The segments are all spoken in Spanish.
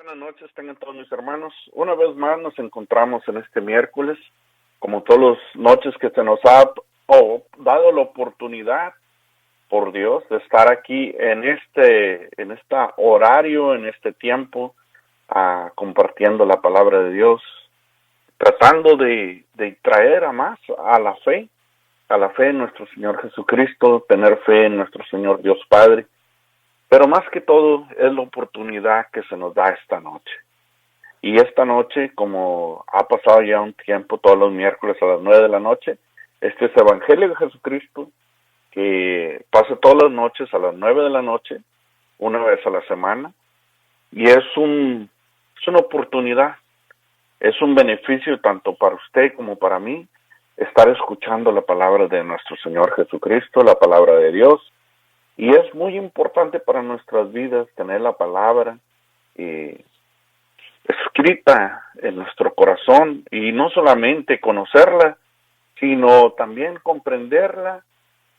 Buenas noches, tengan todos mis hermanos. Una vez más nos encontramos en este miércoles, como todas las noches que se nos ha dado la oportunidad por Dios de estar aquí en este horario, en este tiempo, compartiendo la palabra de Dios, tratando de traer a más a la fe en nuestro Señor Jesucristo, tener fe en nuestro Señor Dios Padre. Pero más que todo es la oportunidad que se nos da esta noche. Y esta noche, como ha pasado ya un tiempo, todos los miércoles a las 9 de la noche, este es Evangelio de Jesucristo, que pasa todas las noches a las 9 de la noche, una vez a la semana. Y es una oportunidad, es un beneficio tanto para usted como para mí, estar escuchando la palabra de nuestro Señor Jesucristo, la palabra de Dios. Y es muy importante para nuestras vidas tener la palabra escrita en nuestro corazón y no solamente conocerla, sino también comprenderla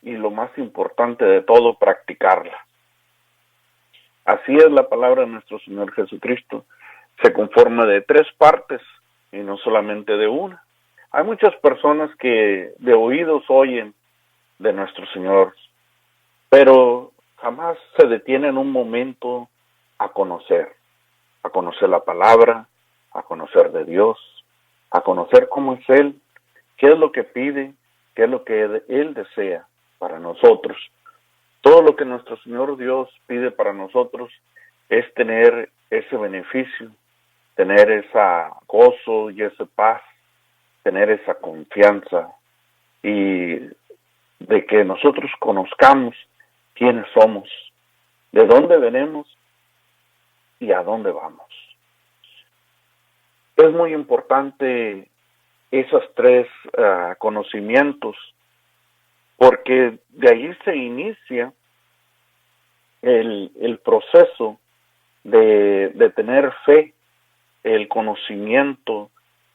y lo más importante de todo, practicarla. Así es la palabra de nuestro Señor Jesucristo. Se conforma de 3 partes y no solamente de una. Hay muchas personas que de oídos oyen de nuestro Señor, pero jamás se detienen un momento a conocer la palabra, a conocer de Dios, a conocer cómo es Él, qué es lo que pide, qué es lo que Él desea para nosotros. Todo lo que nuestro Señor Dios pide para nosotros es tener ese beneficio, tener ese gozo y esa paz, tener esa confianza y de que nosotros conozcamos quiénes somos, de dónde venimos y a dónde vamos. Es muy importante esos 3 conocimientos, porque de ahí se inicia el proceso de tener fe, el conocimiento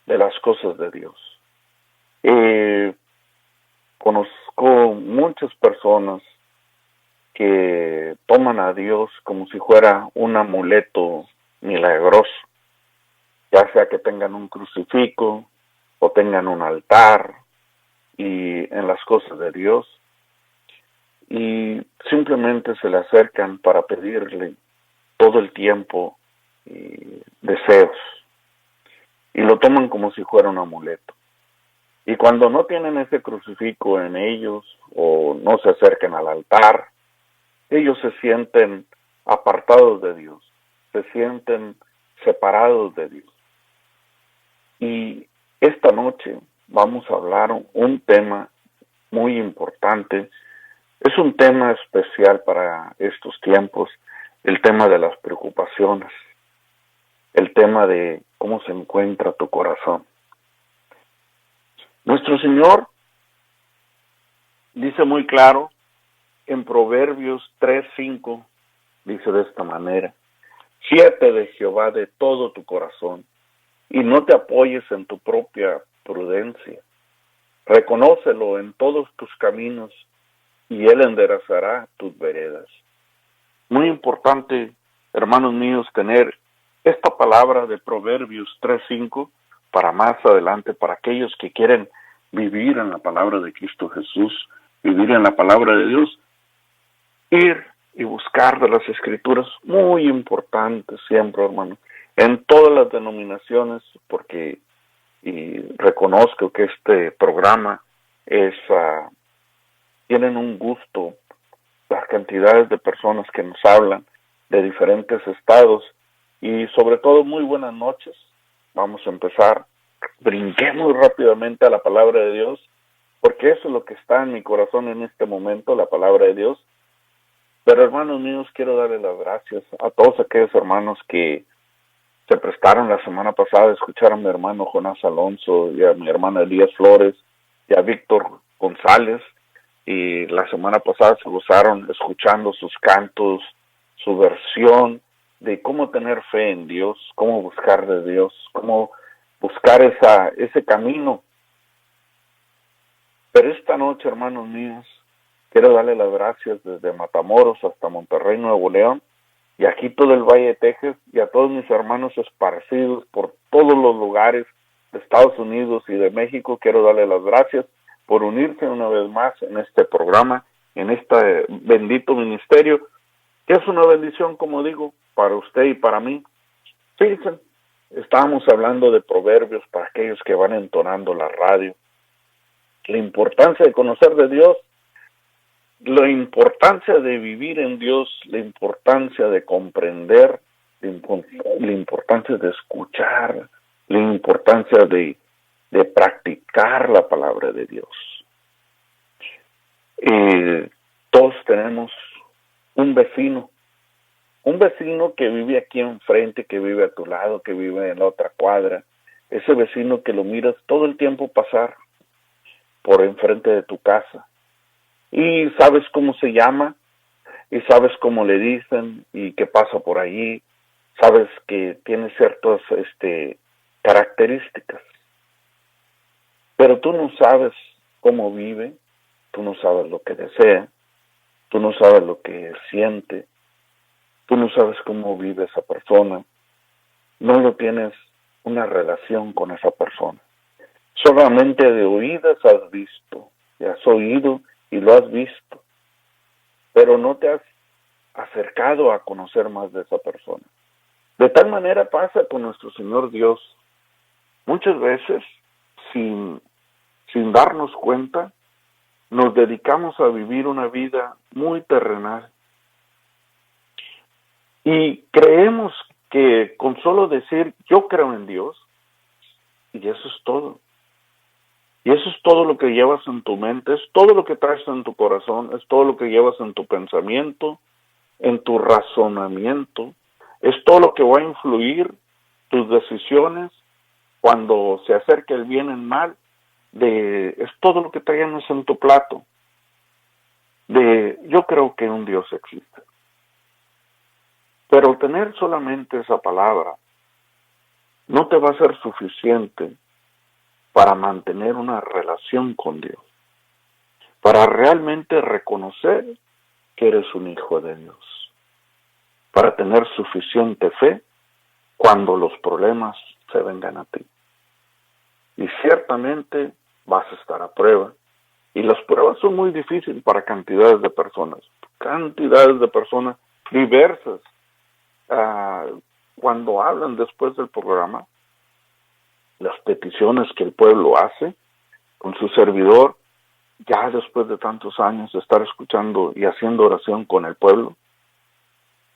de las cosas de Dios. Conozco muchas personas que toman a Dios como si fuera un amuleto milagroso, ya sea que tengan un crucifijo o tengan un altar y en las cosas de Dios, y simplemente se le acercan para pedirle todo el tiempo deseos, y lo toman como si fuera un amuleto. Y cuando no tienen ese crucifijo en ellos o no se acercan al altar, ellos se sienten apartados de Dios, se sienten separados de Dios. Y esta noche vamos a hablar un tema muy importante. Es un tema especial para estos tiempos, el tema de las preocupaciones, el tema de cómo se encuentra tu corazón. Nuestro Señor dice muy claro en Proverbios 3:5, dice de esta manera: fíate de Jehová de todo tu corazón y no te apoyes en tu propia prudencia. Reconócelo en todos tus caminos y Él enderezará tus veredas. Muy importante, hermanos míos, tener esta palabra de Proverbios 3:5 para más adelante, para aquellos que quieren vivir en la palabra de Cristo Jesús, vivir en la palabra de Dios, ir y buscar de las Escrituras, muy importante siempre, hermano, en todas las denominaciones, porque y reconozco que este programa tienen un gusto, las cantidades de personas que nos hablan de diferentes estados, y sobre todo muy buenas noches. Vamos a empezar, brinquemos rápidamente a la palabra de Dios, porque eso es lo que está en mi corazón en este momento, la palabra de Dios. Pero hermanos míos, quiero darle las gracias a todos aquellos hermanos que se prestaron la semana pasada a escuchar a mi hermano Jonás Alonso y a mi hermana Elías Flores y a Víctor González, y la semana pasada se gozaron escuchando sus cantos, su versión de cómo tener fe en Dios, cómo buscar de Dios, cómo buscar ese camino. Pero esta noche, hermanos míos, quiero darle las gracias desde Matamoros hasta Monterrey, Nuevo León, y aquí todo el Valle de Texas y a todos mis hermanos esparcidos por todos los lugares de Estados Unidos y de México. Quiero darle las gracias por unirse una vez más en este programa, en este bendito ministerio, que es una bendición, como digo, para usted y para mí. Fíjense, estábamos hablando de proverbios para aquellos que van entonando la radio, la importancia de conocer de Dios, la importancia de vivir en Dios, la importancia de comprender, la importancia de escuchar, la importancia de practicar la palabra de Dios. Todos tenemos un vecino que vive aquí enfrente, que vive a tu lado, que vive en la otra cuadra, ese vecino que lo miras todo el tiempo pasar por enfrente de tu casa. Y sabes cómo se llama, y sabes cómo le dicen, y qué pasa por allí, sabes que tiene ciertas características. Pero tú no sabes cómo vive, tú no sabes lo que desea, tú no sabes lo que siente, tú no sabes cómo vive esa persona, no lo tienes una relación con esa persona. Solamente de oídas has visto, y has oído y lo has visto, pero no te has acercado a conocer más de esa persona. De tal manera pasa con nuestro Señor Dios. Muchas veces, sin darnos cuenta, nos dedicamos a vivir una vida muy terrenal. Y creemos que con solo decir, yo creo en Dios, y eso es todo. Y eso es todo lo que llevas en tu mente, es todo lo que traes en tu corazón, es todo lo que llevas en tu pensamiento, en tu razonamiento, es todo lo que va a influir tus decisiones cuando se acerque el bien y el mal, es todo lo que traemos en tu plato. Yo creo que un Dios existe. Pero tener solamente esa palabra no te va a ser suficiente para mantener una relación con Dios, para realmente reconocer que eres un hijo de Dios, para tener suficiente fe cuando los problemas se vengan a ti. Y ciertamente vas a estar a prueba, y las pruebas son muy difíciles para cantidades de personas diversas. Cuando hablan después del programa, las peticiones que el pueblo hace con su servidor, ya después de tantos años de estar escuchando y haciendo oración con el pueblo,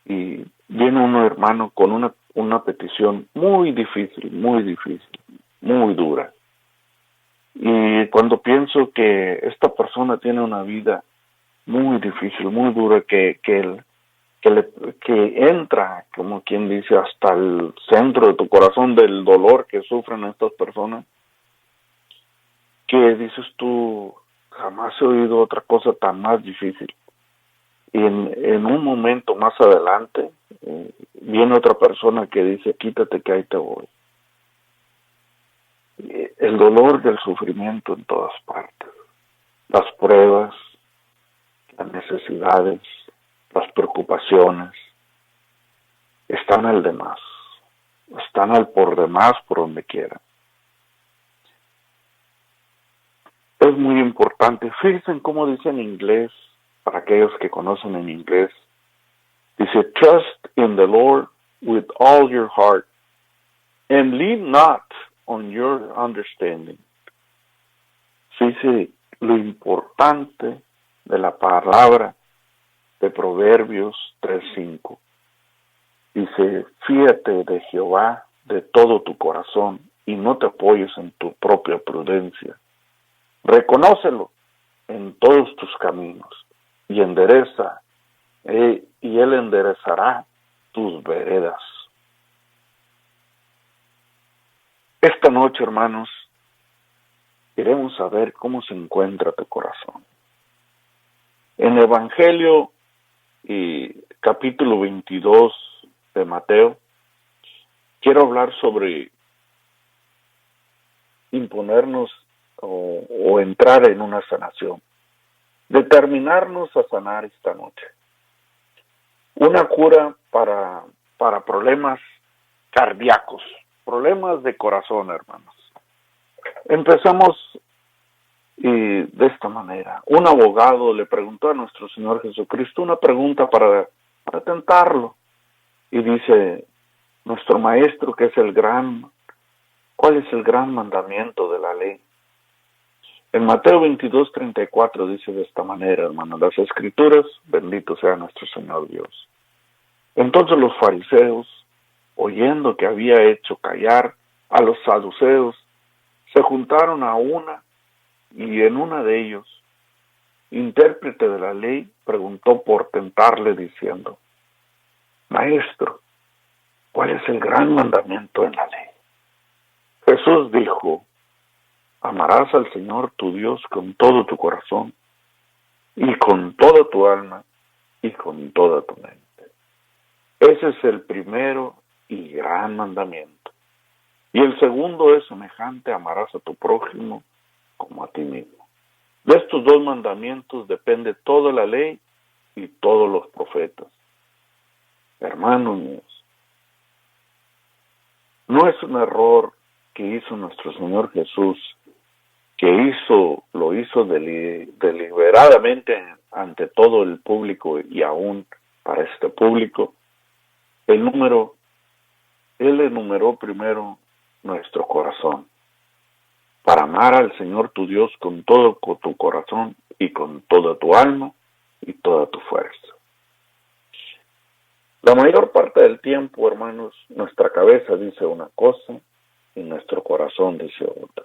y viene un hermano con una petición muy difícil, muy dura. Y cuando pienso que esta persona tiene una vida muy difícil, muy dura, que entra, como quien dice, hasta el centro de tu corazón del dolor que sufren estas personas, que dices tú, jamás he oído otra cosa tan más difícil. Y en un momento más adelante, viene otra persona que dice, quítate que ahí te voy. El dolor del sufrimiento en todas partes, las pruebas, las necesidades, las preocupaciones, están al demás, están al por demás por donde quiera. Es muy importante, fíjense cómo dice en inglés, para aquellos que conocen en inglés, dice, trust in the Lord with all your heart, and lean not on your understanding. Dice lo importante de la palabra de Proverbios 3:5. Dice, fíate de Jehová de todo tu corazón y no te apoyes en tu propia prudencia. Reconócelo en todos tus caminos y y Él enderezará tus veredas. Esta noche, hermanos, queremos saber cómo se encuentra tu corazón. En el Evangelio capítulo 22 de Mateo, quiero hablar sobre imponernos o entrar en una sanación, determinarnos a sanar esta noche. Una cura para problemas cardíacos, problemas de corazón, hermanos. Empezamos y de esta manera. Un abogado le preguntó a nuestro Señor Jesucristo una pregunta para tentarlo. Y dice, nuestro maestro, ¿cuál es el gran mandamiento de la ley? En Mateo 22:34 dice de esta manera, hermanos, las Escrituras, bendito sea nuestro Señor Dios. Entonces los fariseos, oyendo que había hecho callar a los saduceos, se juntaron a una, y en una de ellos, intérprete de la ley, preguntó por tentarle diciendo, Maestro, ¿cuál es el gran mandamiento en la ley? Jesús dijo, amarás al Señor tu Dios con todo tu corazón, y con toda tu alma, y con toda tu mente. Ese es el primero y gran mandamiento. Y el segundo es semejante, amarás a tu prójimo como a ti mismo. De estos dos mandamientos depende toda la ley y todos los profetas. Hermanos míos, no es un error que hizo nuestro Señor Jesús, lo hizo deliberadamente ante todo el público y aún para este público. Él enumeró primero nuestro corazón, para amar al Señor tu Dios con todo tu corazón y con toda tu alma y toda tu fuerza. La mayor parte del tiempo, hermanos, nuestra cabeza dice una cosa y nuestro corazón dice otra.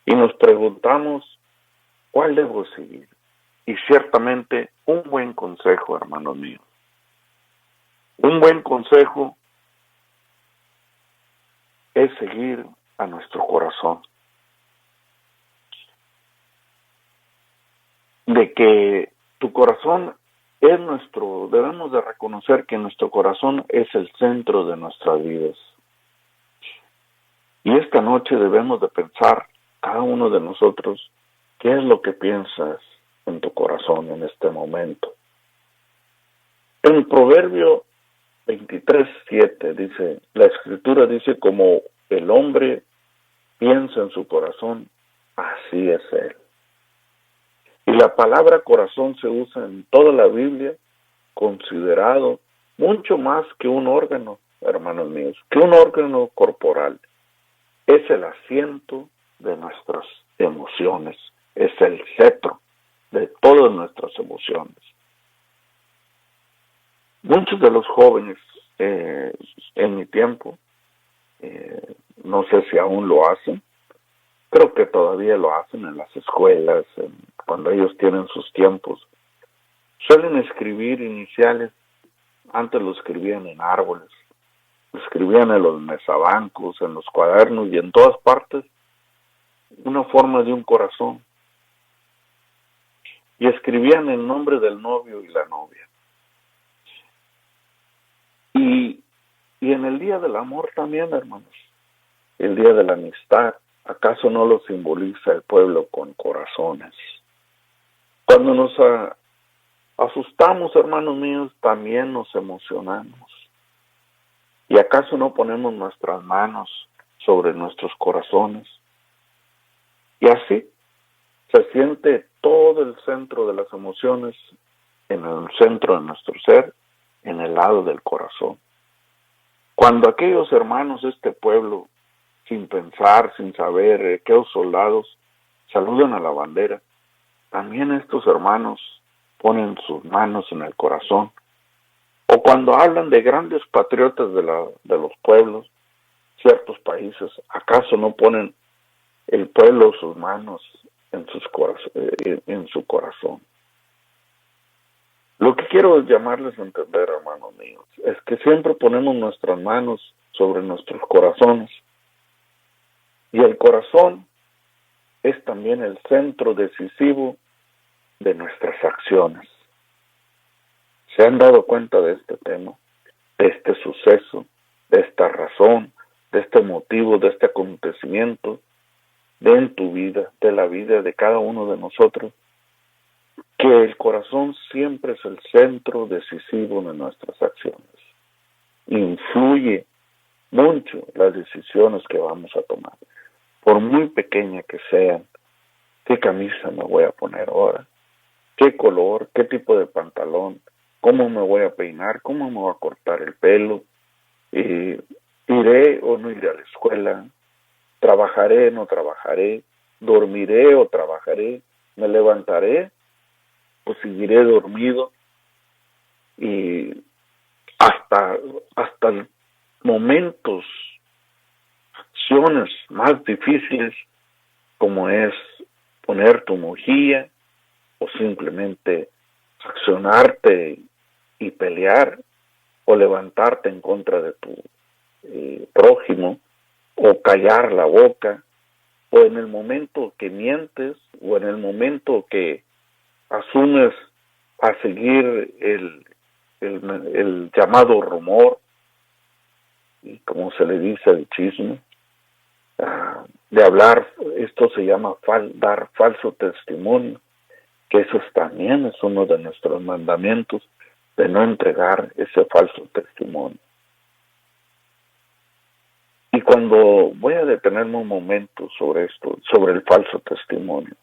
Y nos preguntamos, ¿cuál debo seguir? Y ciertamente un buen consejo, hermanos míos. Un buen consejo es seguir a nuestro corazón. De que tu corazón debemos de reconocer que nuestro corazón es el centro de nuestras vidas. Y esta noche debemos de pensar, cada uno de nosotros, qué es lo que piensas en tu corazón en este momento. En el Proverbio 23:7 dice, la Escritura dice, como el hombre piensa en su corazón, así es él. Y la palabra corazón se usa en toda la Biblia, considerado mucho más que un órgano, hermanos míos, que un órgano corporal. Es el asiento de nuestras emociones, es el cetro de todas nuestras emociones. Muchos de los jóvenes en mi tiempo, no sé si aún lo hacen, creo que todavía lo hacen en las escuelas, cuando ellos tienen sus tiempos, suelen escribir iniciales. Antes lo escribían en árboles, lo escribían en los mesabancos, en los cuadernos y en todas partes, una forma de un corazón. Y escribían el nombre del novio y la novia. Y en el día del amor también, hermanos, el día de la amistad, ¿acaso no lo simboliza el pueblo con corazones? Cuando nos asustamos, hermanos míos, también nos emocionamos. ¿Y acaso no ponemos nuestras manos sobre nuestros corazones? Y así se siente todo el centro de las emociones en el centro de nuestro ser, en el lado del corazón. Cuando aquellos hermanos de este pueblo, sin pensar, sin saber, aquellos soldados saludan a la bandera, también estos hermanos ponen sus manos en el corazón. O cuando hablan de grandes patriotas de los pueblos, ciertos países, ¿acaso no ponen el pueblo sus manos en su corazón? Lo que quiero llamarles a entender, hermanos míos, es que siempre ponemos nuestras manos sobre nuestros corazones. Y el corazón es también el centro decisivo de nuestras acciones. ¿Se han dado cuenta de este tema, de este suceso, de esta razón, de este motivo, de este acontecimiento, de en tu vida, de la vida de cada uno de nosotros? que el corazón siempre es el centro decisivo de nuestras acciones. Influye mucho las decisiones que vamos a tomar, por muy pequeña que sean. ¿Qué camisa me voy a poner ahora? ¿Qué color? ¿Qué tipo de pantalón? ¿Cómo me voy a peinar? ¿Cómo me voy a cortar el pelo? ¿Iré o no iré a la escuela? ¿Trabajaré o no trabajaré? ¿Dormiré o trabajaré? ¿Me levantaré o seguiré dormido? Y hasta momentos, acciones más difíciles, como es poner tu mojilla o simplemente accionarte y pelear o levantarte en contra de tu prójimo o callar la boca, o en el momento que mientes o en el momento que asumes a seguir el llamado rumor, y como se le dice el chisme, de hablar. Esto se llama dar falso testimonio, que eso también es uno de nuestros mandamientos, de no entregar ese falso testimonio. Y cuando voy a detenerme un momento sobre esto, sobre el falso testimonio,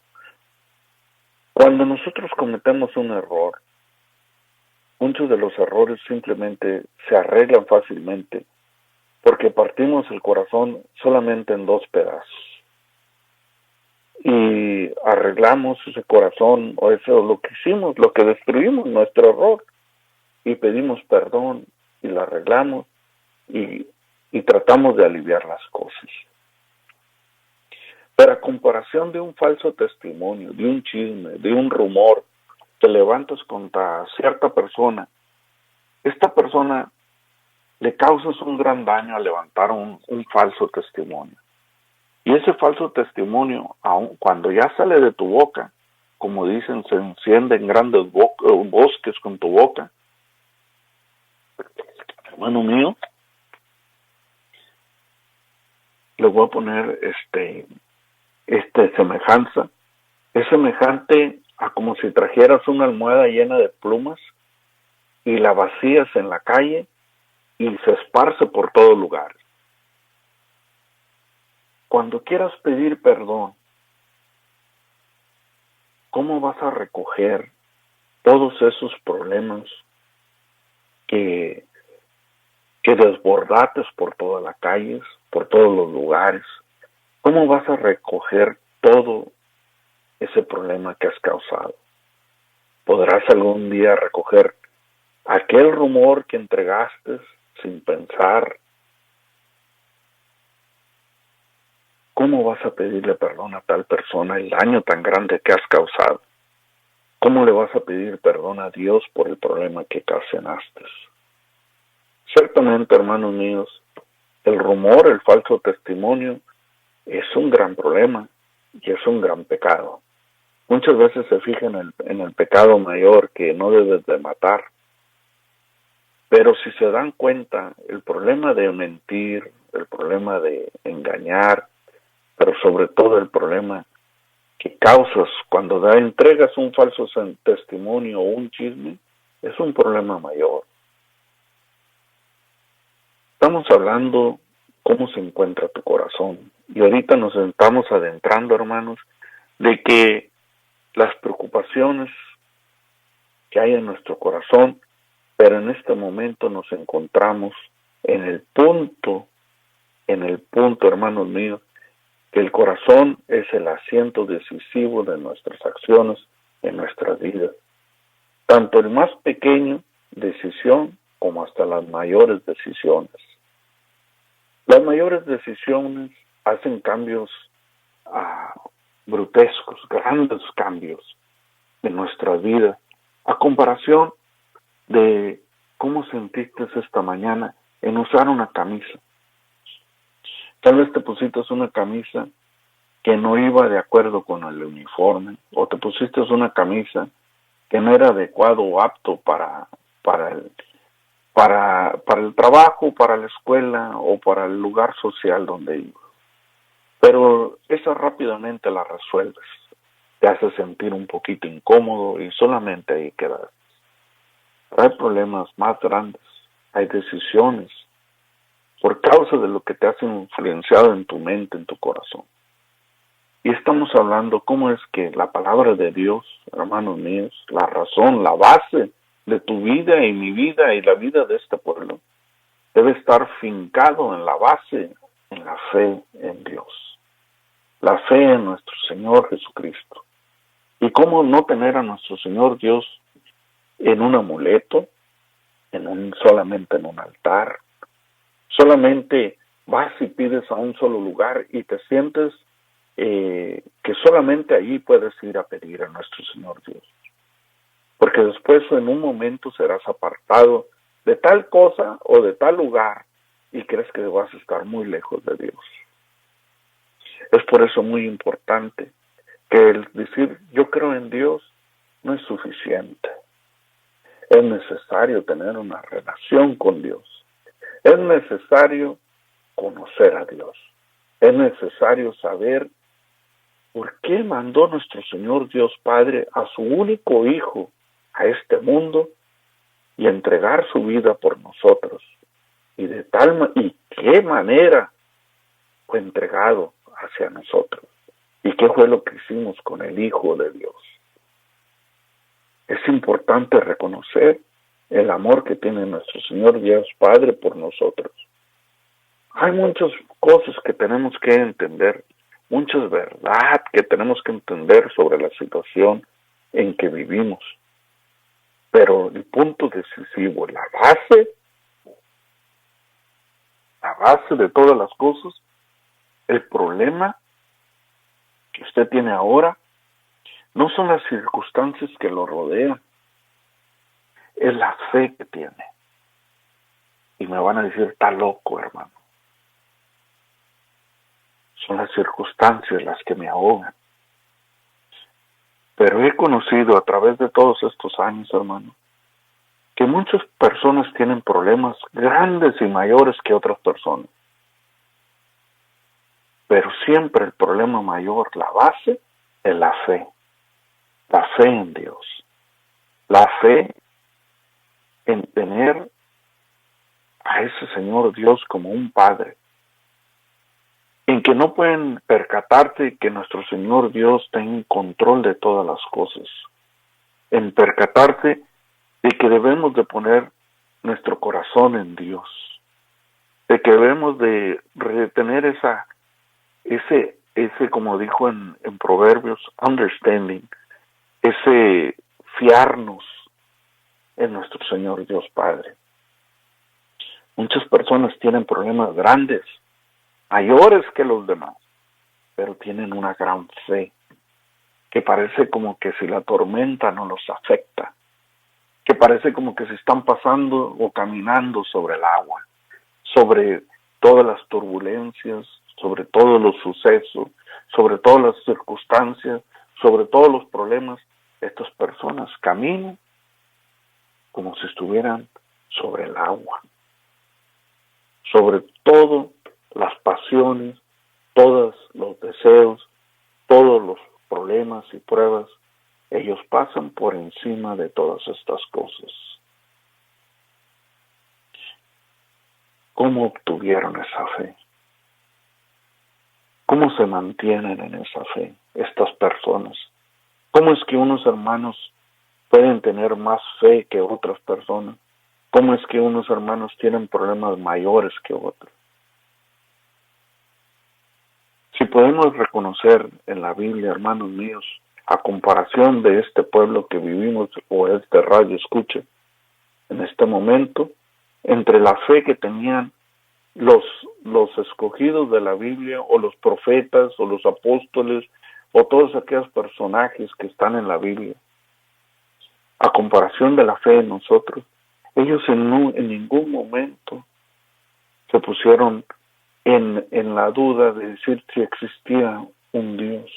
cuando nosotros cometemos un error, muchos de los errores simplemente se arreglan fácilmente porque partimos el corazón solamente en 2 pedazos y arreglamos ese corazón, o eso lo que hicimos, lo que destruimos, nuestro error, y pedimos perdón y lo arreglamos y tratamos de aliviar las cosas. Pero a comparación de un falso testimonio, de un chisme, de un rumor, te levantas contra cierta persona, esta persona le causas un gran daño al levantar un falso testimonio. Y ese falso testimonio, aun cuando ya sale de tu boca, como dicen, se encienden grandes bosques con tu boca. Hermano mío, le voy a poner semejanza. Es semejante a como si trajeras una almohada llena de plumas y la vacías en la calle y se esparce por todo lugar. Cuando quieras pedir perdón, ¿cómo vas a recoger todos esos problemas que desbordates por todas las calles, por todos los lugares? ¿Cómo vas a recoger todo ese problema que has causado? ¿Podrás algún día recoger aquel rumor que entregaste sin pensar? ¿Cómo vas a pedirle perdón a tal persona el daño tan grande que has causado? ¿Cómo le vas a pedir perdón a Dios por el problema que ocasionaste? Ciertamente, hermanos míos, el rumor, el falso testimonio, es un gran problema y es un gran pecado. Muchas veces se fija en el pecado mayor, que no debes de matar. Pero si se dan cuenta, el problema de mentir, el problema de engañar, pero sobre todo el problema que causas cuando entregas un falso testimonio o un chisme, es un problema mayor. Estamos hablando cómo se encuentra tu corazón. Y ahorita nos estamos adentrando, hermanos, de que las preocupaciones que hay en nuestro corazón, pero en este momento nos encontramos en el punto, hermanos míos, que el corazón es el asiento decisivo de nuestras acciones en nuestras vidas. Tanto el más pequeño decisión como hasta las mayores decisiones. Las mayores decisiones hacen cambios brutescos, grandes cambios en nuestra vida, a comparación de cómo sentiste esta mañana en usar una camisa. Tal vez te pusiste una camisa que no iba de acuerdo con el uniforme, o te pusiste una camisa que no era adecuado o apto para el trabajo, para la escuela o para el lugar social donde ibas. Pero esa rápidamente la resuelves. te hace sentir un poquito incómodo y solamente ahí quedas. Hay problemas más grandes, hay decisiones por causa de lo que te has influenciado en tu mente, en tu corazón. Y estamos hablando cómo es que la palabra de Dios, hermanos míos, la razón, la base de tu vida y mi vida y la vida de este pueblo, debe estar fincado en la base, en la fe en Dios, la fe en nuestro Señor Jesucristo. Y cómo no tener a nuestro Señor Dios en un amuleto, solamente en un altar. Solamente vas y pides a un solo lugar y te sientes que solamente allí puedes ir a pedir a nuestro Señor Dios. Porque después en un momento serás apartado de tal cosa o de tal lugar y crees que vas a estar muy lejos de Dios. Es por eso muy importante que el decir yo creo en Dios no es suficiente. Es necesario tener una relación con Dios. Es necesario conocer a Dios. Es necesario saber por qué mandó nuestro Señor Dios Padre a su único Hijo a este mundo y entregar su vida por nosotros. Y qué manera fue entregado hacia nosotros. Y qué fue lo que hicimos con el Hijo de Dios. Es importante reconocer el amor que tiene nuestro Señor Dios Padre por nosotros. Hay muchas cosas que tenemos que entender, muchas verdades que tenemos que entender sobre la situación en que vivimos. Pero el punto decisivo, la base de todas las cosas, el problema que usted tiene ahora, no son las circunstancias que lo rodean, es la fe que tiene. Y me van a decir, está loco, hermano. Son las circunstancias las que me ahogan. Pero he conocido a través de todos estos años, hermano, que muchas personas tienen problemas grandes y mayores que otras personas. Pero siempre el problema mayor, la base, es la fe. La fe en Dios. La fe en tener a ese Señor Dios como un Padre. En que no pueden percatarse que nuestro Señor Dios tiene control de todas las cosas. En percatarse de que debemos de poner nuestro corazón en Dios. De que debemos de retener ese como dijo en Proverbios, understanding, ese fiarnos en nuestro Señor Dios Padre. Muchas personas tienen problemas grandes, mayores que los demás, pero tienen una gran fe, que parece como que si la tormenta no los afecta, que parece como que se están pasando o caminando sobre el agua, sobre todas las turbulencias, sobre todos los sucesos, sobre todas las circunstancias, sobre todos los problemas. Estas personas caminan como si estuvieran sobre el agua, sobre todas las pasiones, todos los deseos, todos los problemas y pruebas. Ellos pasan por encima de todas estas cosas. ¿Cómo obtuvieron esa fe? ¿Cómo se mantienen en esa fe estas personas? ¿Cómo es que unos hermanos pueden tener más fe que otras personas? ¿Cómo es que unos hermanos tienen problemas mayores que otros? Si podemos reconocer en la Biblia, hermanos míos, a comparación de este pueblo que vivimos o este radio escuche en este momento, entre la fe que tenían los escogidos de la Biblia o los profetas o los apóstoles o todos aquellos personajes que están en la Biblia, a comparación de la fe de nosotros, ellos en ningún momento se pusieron en la duda de decir si existía un Dios.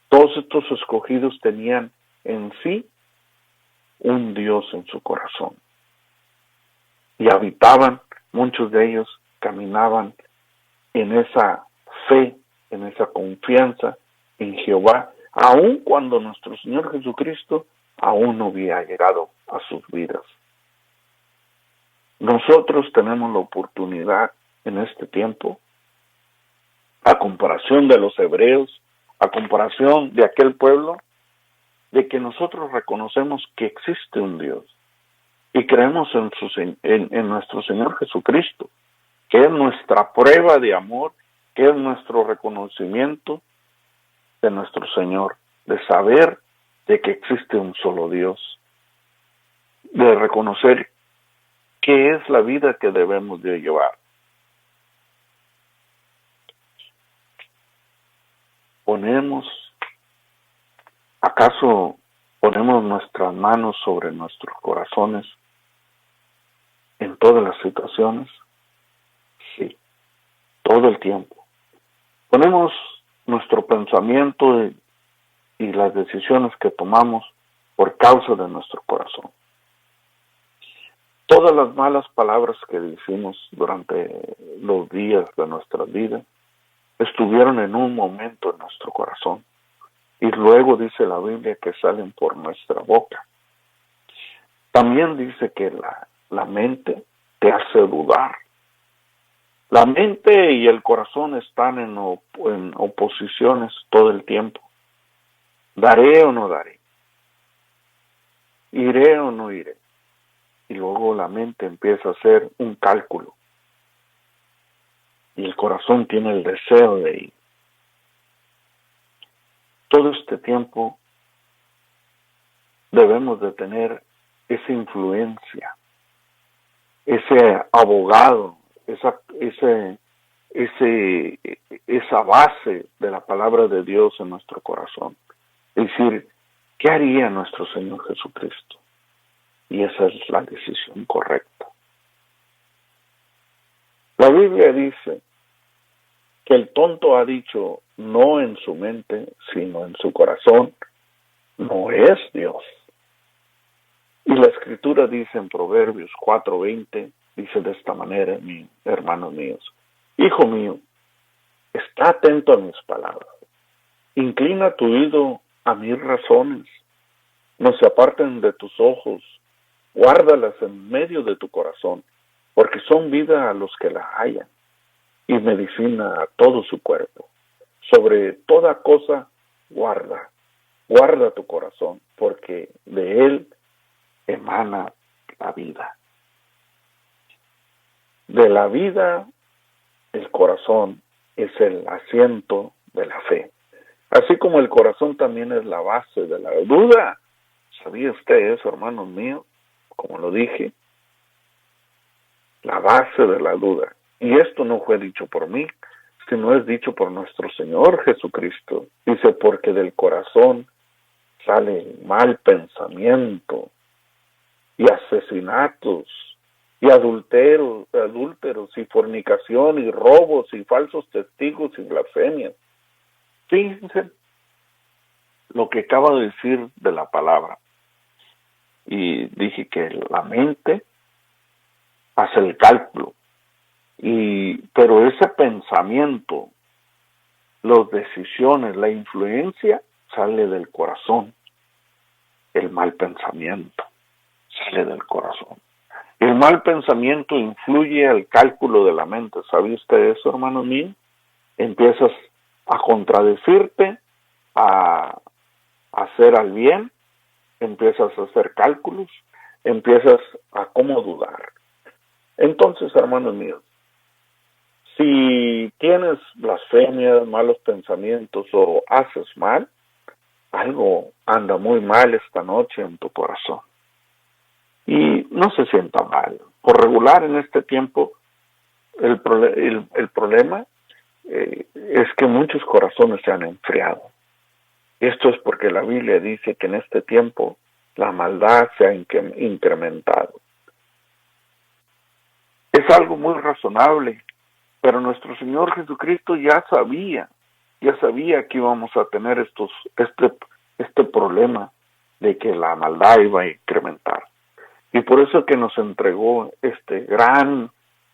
Todos estos escogidos tenían en sí un Dios en su corazón. Y habitaban, muchos de ellos caminaban en esa fe, en esa confianza en Jehová, aun cuando nuestro Señor Jesucristo aún no había llegado a sus vidas. Nosotros tenemos la oportunidad en este tiempo, a comparación de los hebreos, a comparación de aquel pueblo, de que nosotros reconocemos que existe un Dios y creemos en nuestro Señor Jesucristo, que es nuestra prueba de amor, que es nuestro reconocimiento de nuestro Señor, de saber de que existe un solo Dios, de reconocer qué es la vida que debemos de llevar. ¿Acaso ponemos nuestras manos sobre nuestros corazones en todas las situaciones? Sí, todo el tiempo. Ponemos nuestro pensamiento y las decisiones que tomamos por causa de nuestro corazón. Todas las malas palabras que decimos durante los días de nuestra vida estuvieron en un momento en nuestro corazón. Y luego dice la Biblia que salen por nuestra boca. También dice que la mente te hace dudar. La mente y el corazón están en oposiciones todo el tiempo. ¿Daré o no daré? ¿Iré o no iré? Y luego la mente empieza a hacer un cálculo. Y el corazón tiene el deseo de ir. Todo este tiempo debemos de tener esa influencia, ese abogado, esa base de la palabra de Dios en nuestro corazón. Es decir, ¿qué haría nuestro Señor Jesucristo? Y esa es la decisión correcta. La Biblia dice que el tonto ha dicho no en su mente, sino en su corazón, no es Dios. Y la Escritura dice en Proverbios 4:20, dice de esta manera, hermanos míos, hijo mío, está atento a mis palabras, inclina tu oído a mis razones, no se aparten de tus ojos, guárdalas en medio de tu corazón, porque son vida a los que la hallan y medicina a todo su cuerpo. Sobre toda cosa guarda tu corazón, porque de él emana la vida. De la vida, el corazón es el asiento de la fe. Así como el corazón también es la base de la duda. ¿Sabía usted eso, hermanos míos? Como lo dije, la base de la duda. Y esto no fue dicho por mí, sino es dicho por nuestro Señor Jesucristo. Dice, porque del corazón sale mal pensamiento, y asesinatos, y adúlteros, y fornicación, y robos, y falsos testigos, y blasfemias. Fíjense lo que acabo de decir de la palabra. Y dije que la mente hace el cálculo, pero ese pensamiento, las decisiones, la influencia sale del corazón. El mal pensamiento sale del corazón. El mal pensamiento influye al cálculo de la mente. ¿Sabía usted eso, hermano mío? Empiezas a contradecirte, a hacer al bien, empiezas a hacer cálculos, empiezas a cómo dudar. Entonces, hermanos míos, si tienes blasfemias, malos pensamientos o haces mal, algo anda muy mal esta noche en tu corazón. Y no se sienta mal. Por regular en este tiempo, el problema es que muchos corazones se han enfriado. Esto es porque la Biblia dice que en este tiempo la maldad se ha incrementado. Es algo muy razonable, pero nuestro Señor Jesucristo ya sabía que íbamos a tener este problema de que la maldad iba a incrementar. Y por eso que nos entregó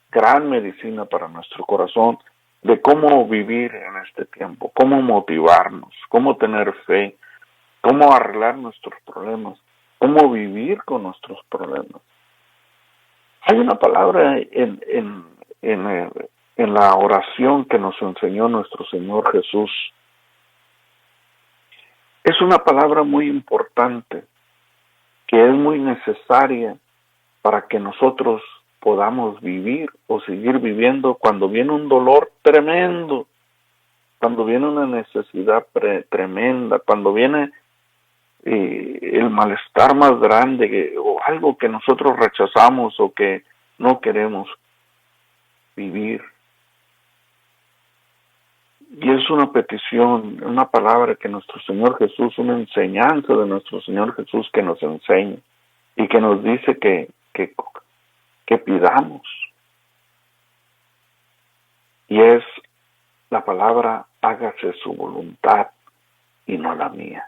gran medicina para nuestro corazón, de cómo vivir en este tiempo, cómo motivarnos, cómo tener fe, cómo arreglar nuestros problemas, cómo vivir con nuestros problemas. Hay una palabra en la oración que nos enseñó nuestro Señor Jesús. Es una palabra muy importante, que es muy necesaria para que nosotros podamos vivir o seguir viviendo cuando viene un dolor tremendo, cuando viene una necesidad tremenda, cuando viene el malestar más grande o algo que nosotros rechazamos o que no queremos vivir. Y es una petición, una palabra que nuestro Señor Jesús, una enseñanza de nuestro Señor Jesús que nos enseña y que nos dice que pidamos. Y es la palabra: hágase su voluntad y no la mía.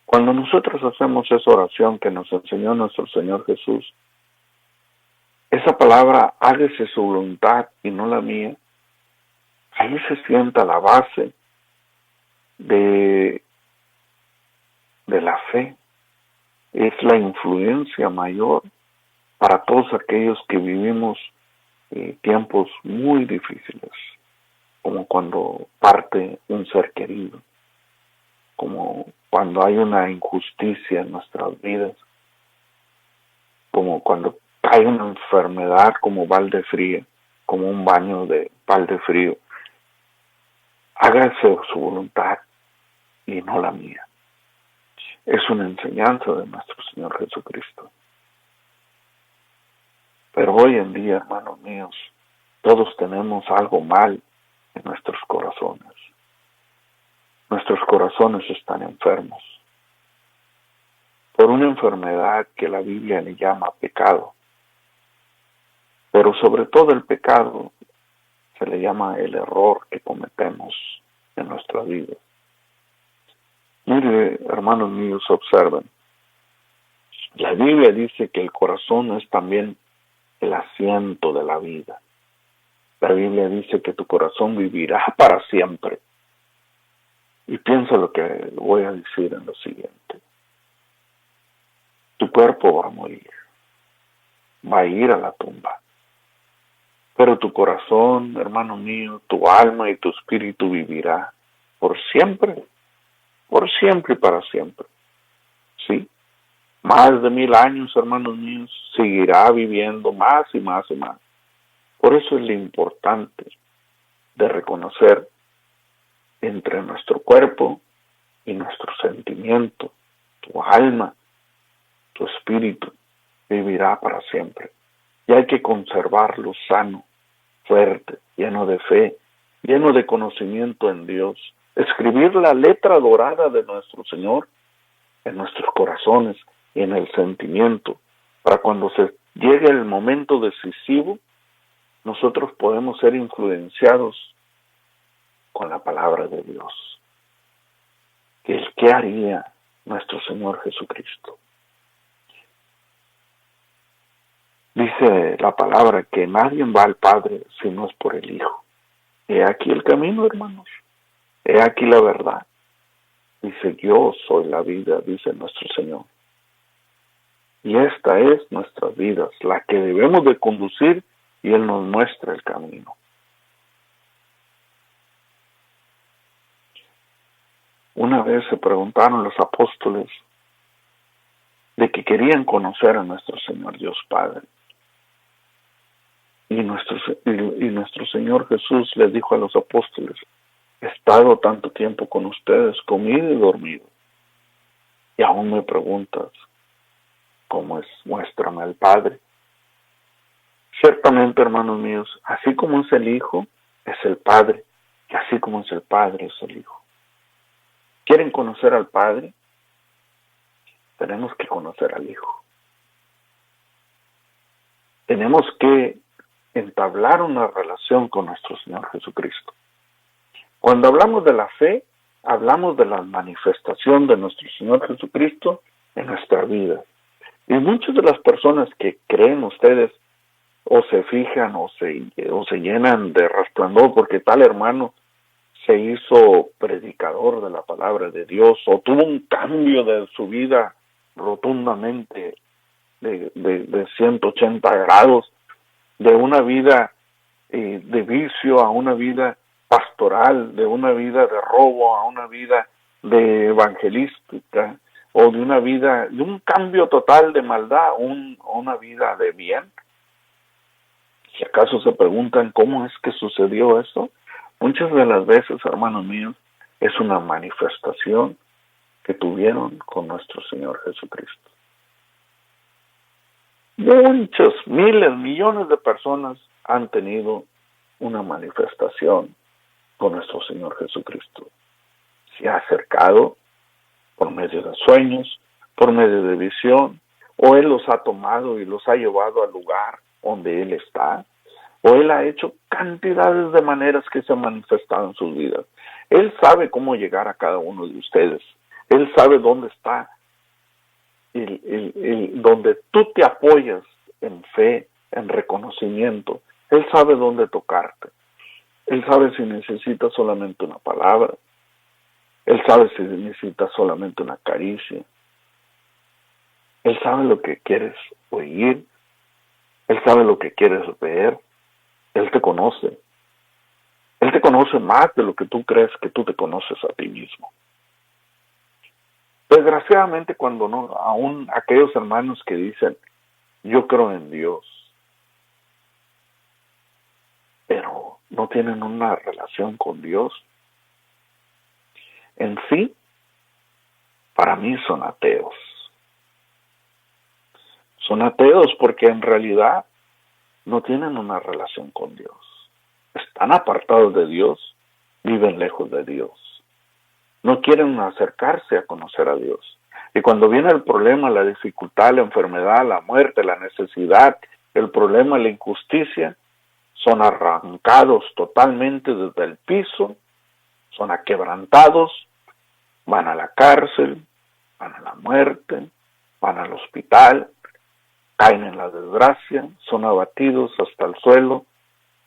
Cuando nosotros hacemos esa oración que nos enseñó nuestro Señor Jesús, esa palabra, hágase su voluntad y no la mía, ahí se sienta la base de la fe. Es la influencia mayor para todos aquellos que vivimos tiempos muy difíciles, como cuando parte un ser querido, como cuando hay una injusticia en nuestras vidas, como cuando hay una enfermedad como balde frío, como un baño de balde frío. Hágase su voluntad y no la mía. Es una enseñanza de nuestro Señor Jesucristo. Pero hoy en día, hermanos míos, todos tenemos algo mal en nuestros corazones. Nuestros corazones están enfermos por una enfermedad que la Biblia le llama pecado. Pero sobre todo el pecado se le llama el error que cometemos en nuestra vida. Mire, hermanos míos, observen. La Biblia dice que el corazón es también el asiento de la vida. La Biblia dice que tu corazón vivirá para siempre. Y piensa lo que voy a decir en lo siguiente. Tu cuerpo va a morir, va a ir a la tumba. Pero tu corazón, hermano mío, tu alma y tu espíritu vivirá por siempre y para siempre. ¿Sí? Más de 1000 años, hermanos míos, seguirá viviendo más y más y más. Por eso es lo importante de reconocer entre nuestro cuerpo y nuestro sentimiento, tu alma, tu espíritu, vivirá para siempre. Y hay que conservarlo sano, fuerte, lleno de fe, lleno de conocimiento en Dios. Escribir la letra dorada de nuestro Señor en nuestros corazones y en el sentimiento, para cuando se llegue el momento decisivo, nosotros podemos ser influenciados con la palabra de Dios. ¿Qué haría nuestro Señor Jesucristo? Dice la palabra que nadie va al Padre si no es por el Hijo. He aquí el camino, hermanos. He aquí la verdad. Dice, yo soy la vida, dice nuestro Señor. Y esta es nuestra vida, la que debemos de conducir, y Él nos muestra el camino. Una vez se preguntaron los apóstoles de que querían conocer a nuestro Señor Dios Padre. Y nuestro Señor Jesús les dijo a los apóstoles, he estado tanto tiempo con ustedes, comido y dormido, y aún me preguntas, ¿cómo es? Muéstrame al Padre. Ciertamente, hermanos míos, así como es el Hijo, es el Padre, y así como es el Padre, es el Hijo. ¿Quieren conocer al Padre? Tenemos que conocer al Hijo. Tenemos que entablar una relación con nuestro Señor Jesucristo. Cuando hablamos de la fe, hablamos de la manifestación de nuestro Señor Jesucristo en nuestra vida. Y muchas de las personas que creen ustedes o se fijan o se llenan de resplandor porque tal hermano se hizo predicador de la palabra de Dios o tuvo un cambio de su vida rotundamente de 180 grados, de una vida de vicio a una vida pastoral, de una vida de robo a una vida de evangelística, o de una vida, de un cambio total de maldad a una vida de bien. Si acaso se preguntan cómo es que sucedió eso, muchas de las veces, hermanos míos, es una manifestación que tuvieron con nuestro Señor Jesucristo. Muchos, miles, millones de personas han tenido una manifestación con nuestro Señor Jesucristo. Se ha acercado por medio de sueños, por medio de visión, o Él los ha tomado y los ha llevado al lugar donde Él está, o Él ha hecho cantidades de maneras que se han manifestado en sus vidas. Él sabe cómo llegar a cada uno de ustedes. Él sabe dónde está, donde tú te apoyas en fe, en reconocimiento. Él sabe dónde tocarte. Él sabe si necesitas solamente una palabra. Él sabe si necesitas solamente una caricia. Él sabe lo que quieres oír. Él sabe lo que quieres ver. Él te conoce. Él te conoce más de lo que tú crees que tú te conoces a ti mismo. Desgraciadamente, cuando no, aún aquellos hermanos que dicen, yo creo en Dios, pero no tienen una relación con Dios, en sí, para mí son ateos. Son ateos porque en realidad no tienen una relación con Dios. Están apartados de Dios, viven lejos de Dios. No quieren acercarse a conocer a Dios. Y cuando viene el problema, la dificultad, la enfermedad, la muerte, la necesidad, el problema, la injusticia, son arrancados totalmente desde el piso, son aquebrantados, van a la cárcel, van a la muerte, van al hospital, caen en la desgracia, son abatidos hasta el suelo,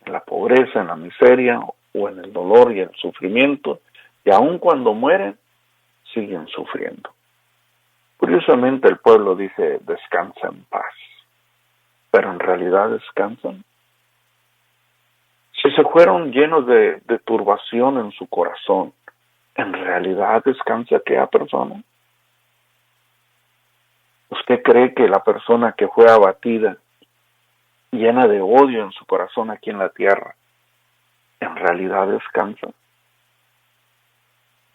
en la pobreza, en la miseria o en el dolor y el sufrimiento, y aun cuando mueren, siguen sufriendo. Curiosamente el pueblo dice, descansa en paz, pero en realidad descansan. Si se fueron llenos de turbación en su corazón, ¿en realidad descansa aquella persona? ¿Usted cree que la persona que fue abatida, llena de odio en su corazón aquí en la tierra, en realidad descansa?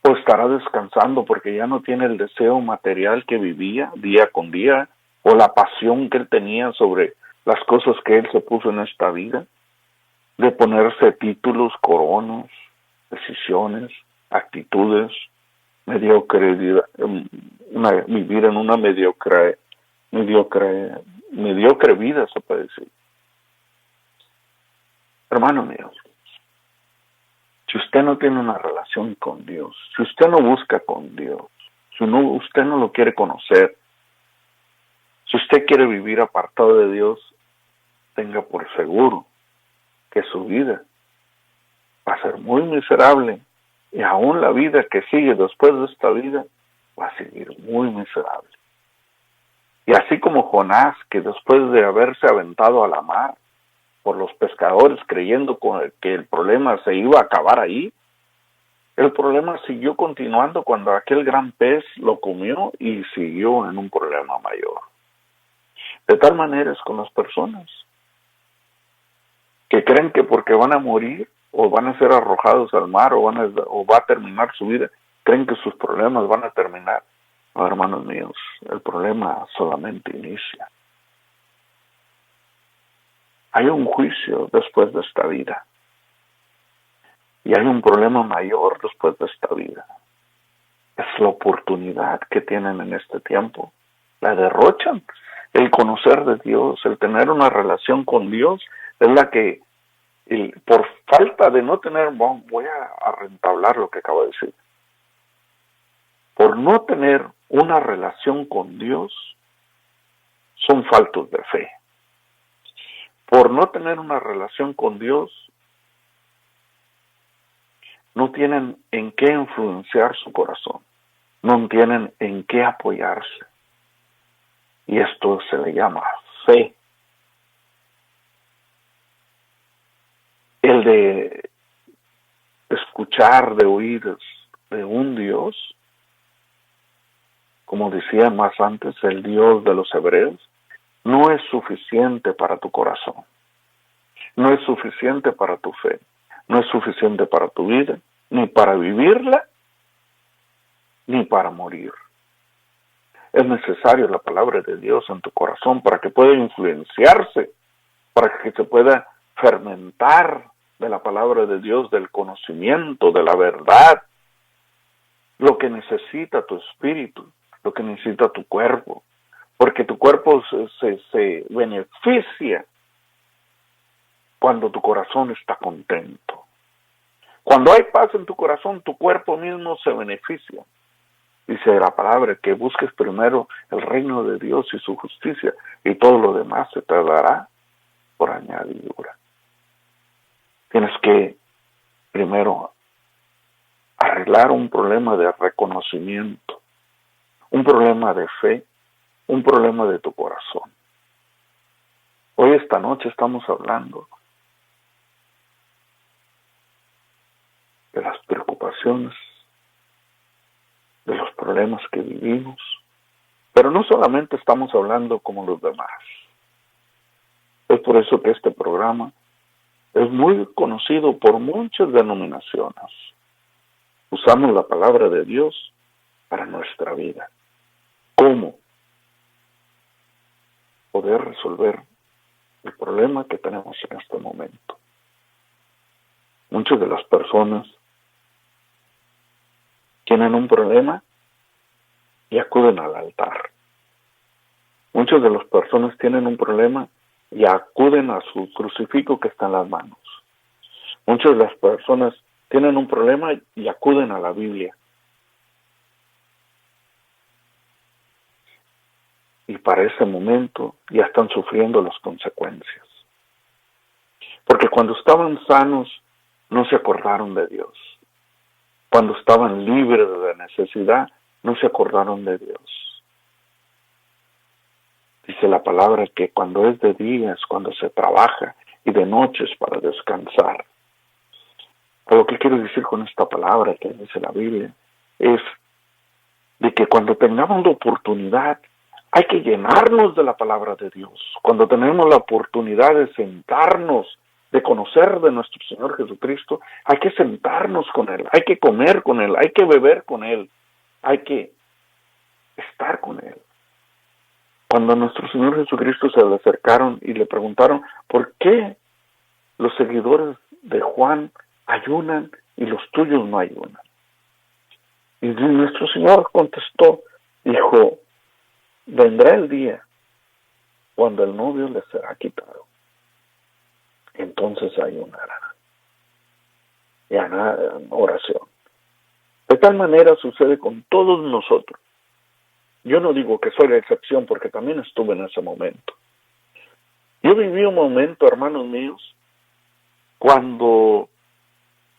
¿O estará descansando porque ya no tiene el deseo material que vivía día con día, o la pasión que él tenía sobre las cosas que él se puso en esta vida, de ponerse títulos, coronas, decisiones, actitudes, vivir en una mediocre vida, se puede decir? Hermano mío, si usted no tiene una relación con Dios, si usted no busca con Dios, si usted no lo quiere conocer, si usted quiere vivir apartado de Dios, tenga por seguro que su vida va a ser muy miserable, y aún la vida que sigue después de esta vida va a seguir muy miserable. Y así como Jonás, que después de haberse aventado a la mar por los pescadores creyendo que el problema se iba a acabar ahí, el problema siguió continuando cuando aquel gran pez lo comió y siguió en un problema mayor. De tal manera es con las personas que creen que porque van a morir o van a ser arrojados al mar o va a terminar su vida, creen que sus problemas van a terminar. No, hermanos míos, el problema solamente inicia. Hay un juicio después de esta vida. Y hay un problema mayor después de esta vida. Es la oportunidad que tienen en este tiempo. La derrochan. El conocer de Dios, el tener una relación con Dios, es la que, por falta de no tener, voy a rentablar lo que acabo de decir. Por no tener una relación con Dios, son faltos de fe. por no tener una relación con Dios, no tienen en qué influenciar su corazón, no tienen en qué apoyarse. Y esto se le llama fe. El de escuchar, de oír de un Dios, como decía más antes, el Dios de los hebreos, no es suficiente para tu corazón, no es suficiente para tu fe, no es suficiente para tu vida, ni para vivirla, ni para morir. Es necesario la palabra de Dios en tu corazón para que pueda influenciarse, para que se pueda fermentar de la palabra de Dios, del conocimiento, de la verdad, lo que necesita tu espíritu, lo que necesita tu cuerpo, porque tu cuerpo se beneficia cuando tu corazón está contento. Cuando hay paz en tu corazón, tu cuerpo mismo se beneficia. Dice la palabra que busques primero el reino de Dios y su justicia, y todo lo demás se te dará por añadidura. Tienes que primero arreglar un problema de reconocimiento, un problema de fe, un problema de tu corazón. Hoy esta noche estamos hablando de las preocupaciones, de los problemas que vivimos, pero no solamente estamos hablando como los demás. Es por eso que este programa es muy conocido por muchas denominaciones. Usamos la palabra de Dios para nuestra vida. ¿Cómo poder resolver el problema que tenemos en este momento? Muchas de las personas tienen un problema y acuden al altar. Muchas de las personas tienen un problema y acuden a su crucifijo que está en las manos. Muchas de las personas tienen un problema y acuden a la Biblia. Y para ese momento ya están sufriendo las consecuencias. Porque cuando estaban sanos no se acordaron de Dios. Cuando estaban libres de necesidad no se acordaron de Dios. Dice la palabra que cuando es de día es cuando se trabaja y de noche es para descansar. Pero lo que quiero decir con esta palabra que dice la Biblia es de que cuando tengamos la oportunidad hay que llenarnos de la palabra de Dios. Cuando tenemos la oportunidad de sentarnos, de conocer de nuestro Señor Jesucristo, hay que sentarnos con Él, hay que comer con Él, hay que beber con Él, hay que estar con Él. Cuando a nuestro Señor Jesucristo se le acercaron y le preguntaron ¿por qué los seguidores de Juan ayunan y los tuyos no ayunan? Y nuestro Señor contestó, dijo, vendrá el día cuando el novio les será quitado. Entonces ayunarán y harán oración. De tal manera sucede con todos nosotros. Yo no digo que soy la excepción porque también estuve en ese momento. Yo viví un momento, hermanos míos, cuando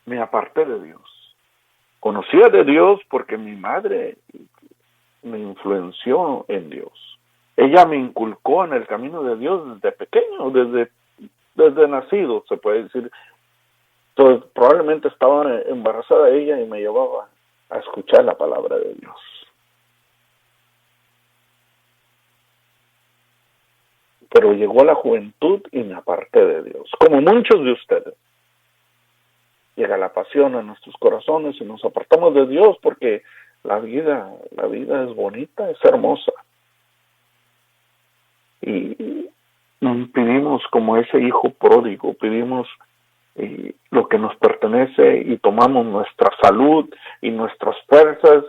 me aparté de Dios. Conocía de Dios porque mi madre me influenció en Dios. Ella me inculcó en el camino de Dios desde pequeño, desde nacido, se puede decir. Entonces, probablemente estaba embarazada ella y me llevaba a escuchar la palabra de Dios. Pero llegó la juventud y me aparté de Dios, como muchos de ustedes. Llega la pasión a nuestros corazones y nos apartamos de Dios porque la vida es bonita, es hermosa. Y pedimos como ese hijo pródigo, pedimos lo que nos pertenece y tomamos nuestra salud y nuestras fuerzas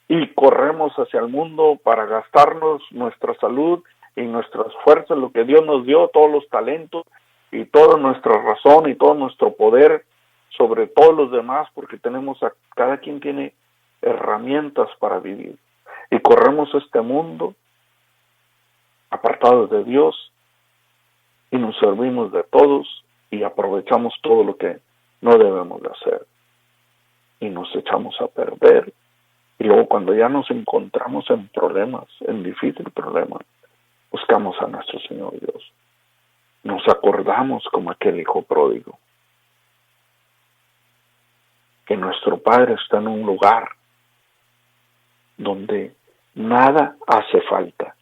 y corremos hacia el mundo para gastarnos nuestra salud y nuestras fuerzas, lo que Dios nos dio, todos los talentos y toda nuestra razón y todo nuestro poder sobre todos los demás, porque cada quien tiene herramientas para vivir. Y corremos este mundo apartados de Dios y nos servimos de todos y aprovechamos todo lo que no debemos de hacer y nos echamos a perder. Y luego cuando ya nos encontramos en problemas, en difíciles problemas, buscamos a nuestro Señor Dios. Nos acordamos como aquel hijo pródigo, que nuestro Padre está en un lugar donde nada hace falta.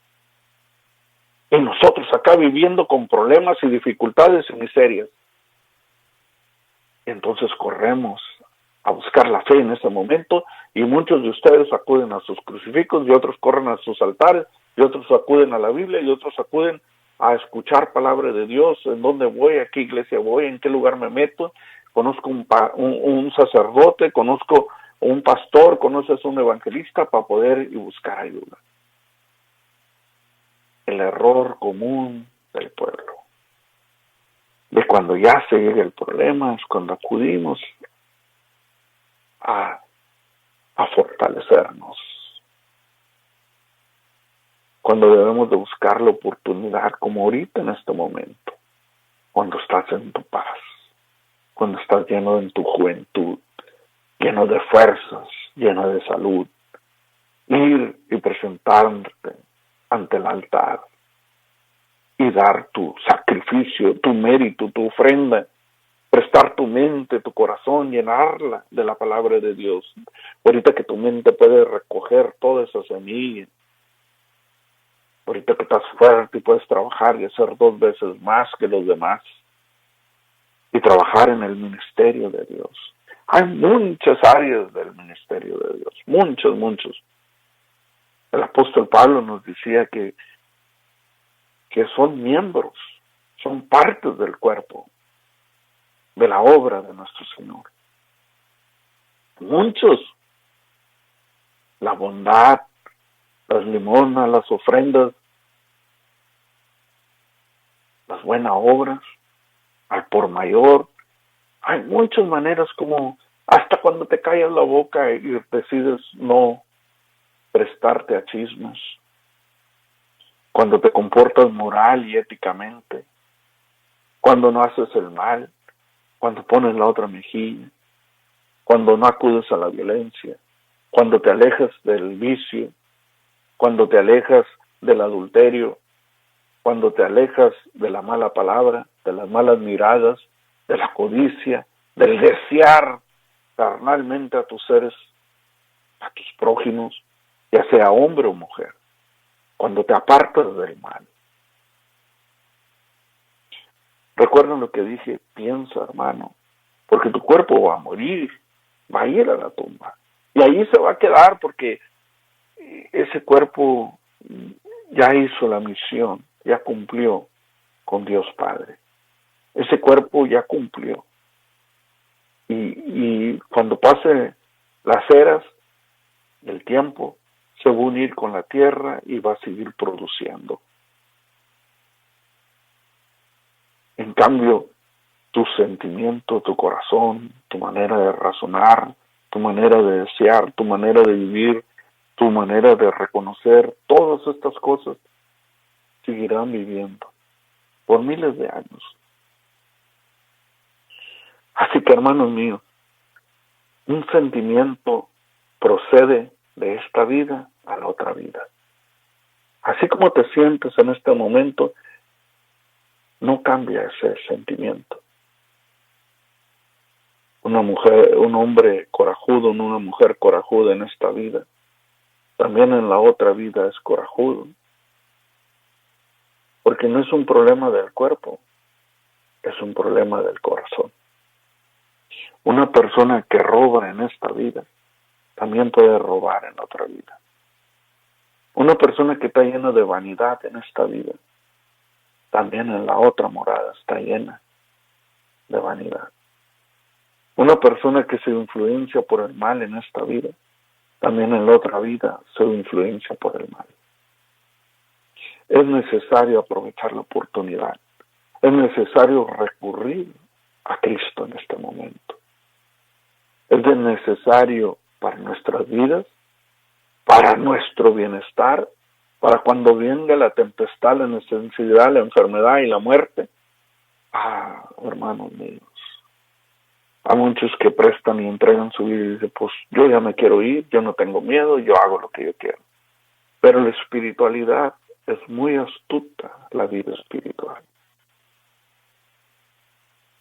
Y nosotros acá viviendo con problemas y dificultades y miserias. Y entonces corremos a buscar la fe en ese momento, y muchos de ustedes acuden a sus crucifijos, y otros corren a sus altares, y otros acuden a la Biblia, y otros acuden a escuchar palabra de Dios. ¿En dónde voy? ¿A qué iglesia voy? ¿En qué lugar me meto? Conozco un sacerdote, conozco un pastor, conoces un evangelista para poder y buscar ayuda. El error común del pueblo, de cuando ya se llega el problema, es cuando acudimos a fortalecernos, cuando debemos de buscar la oportunidad, como ahorita en este momento, cuando estás en tu paz, cuando estás lleno en tu juventud, lleno de fuerzas, lleno de salud, ir y presentarte ante el altar y dar tu sacrificio, tu mérito, tu ofrenda, prestar tu mente, tu corazón, llenarla de la palabra de Dios. Ahorita que tu mente puede recoger toda esa semilla, ahorita que estás fuerte y puedes trabajar y hacer 2 veces más que los demás, y trabajar en el ministerio de Dios. Hay muchas áreas del ministerio de Dios, muchos. El apóstol Pablo nos decía que son miembros, son partes del cuerpo, de la obra de nuestro Señor. Muchos, la bondad, las limonas, las ofrendas, las buenas obras, al por mayor. Hay muchas maneras, como hasta cuando te callas la boca y decides no prestarte a chismes, cuando te comportas moral y éticamente, cuando no haces el mal, cuando pones la otra mejilla, cuando no acudes a la violencia, cuando te alejas del vicio, cuando te alejas del adulterio, cuando te alejas de la mala palabra, de las malas miradas, de la codicia, del desear carnalmente a tus seres, a tus prójimos, ya sea hombre o mujer, cuando te apartas del mal. Recuerda lo que dije, piensa, hermano, porque tu cuerpo va a morir, va a ir a la tumba, y ahí se va a quedar, porque ese cuerpo ya hizo la misión, ya cumplió con Dios Padre. Ese cuerpo ya cumplió. Y cuando pase las eras del tiempo, se va a unir con la tierra y va a seguir produciendo. En cambio, tu sentimiento, tu corazón, tu manera de razonar, tu manera de desear, tu manera de vivir, tu manera de reconocer, todas estas cosas seguirán viviendo por miles de años. Así que, hermanos míos, un sentimiento procede de esta vida a la otra vida. Así como te sientes en este momento, no cambia ese sentimiento. Un hombre corajudo, una mujer corajuda en esta vida, también en la otra vida es corajudo. Porque no es un problema del cuerpo, es un problema del corazón. Una persona que roba en esta vida, también puede robar en otra vida. Una persona que está llena de vanidad en esta vida, también en la otra morada está llena de vanidad. Una persona que se influencia por el mal en esta vida, también en la otra vida se influencia por el mal. Es necesario aprovechar la oportunidad. Es necesario recurrir a Cristo en este momento. Es necesario para nuestras vidas, para nuestro bienestar, para cuando venga la tempestad, la necesidad, la enfermedad y la muerte, Hermanos míos, a muchos que prestan y entregan su vida y dicen, pues yo ya me quiero ir, yo no tengo miedo, yo hago lo que yo quiero. Pero la espiritualidad es muy astuta, la vida espiritual.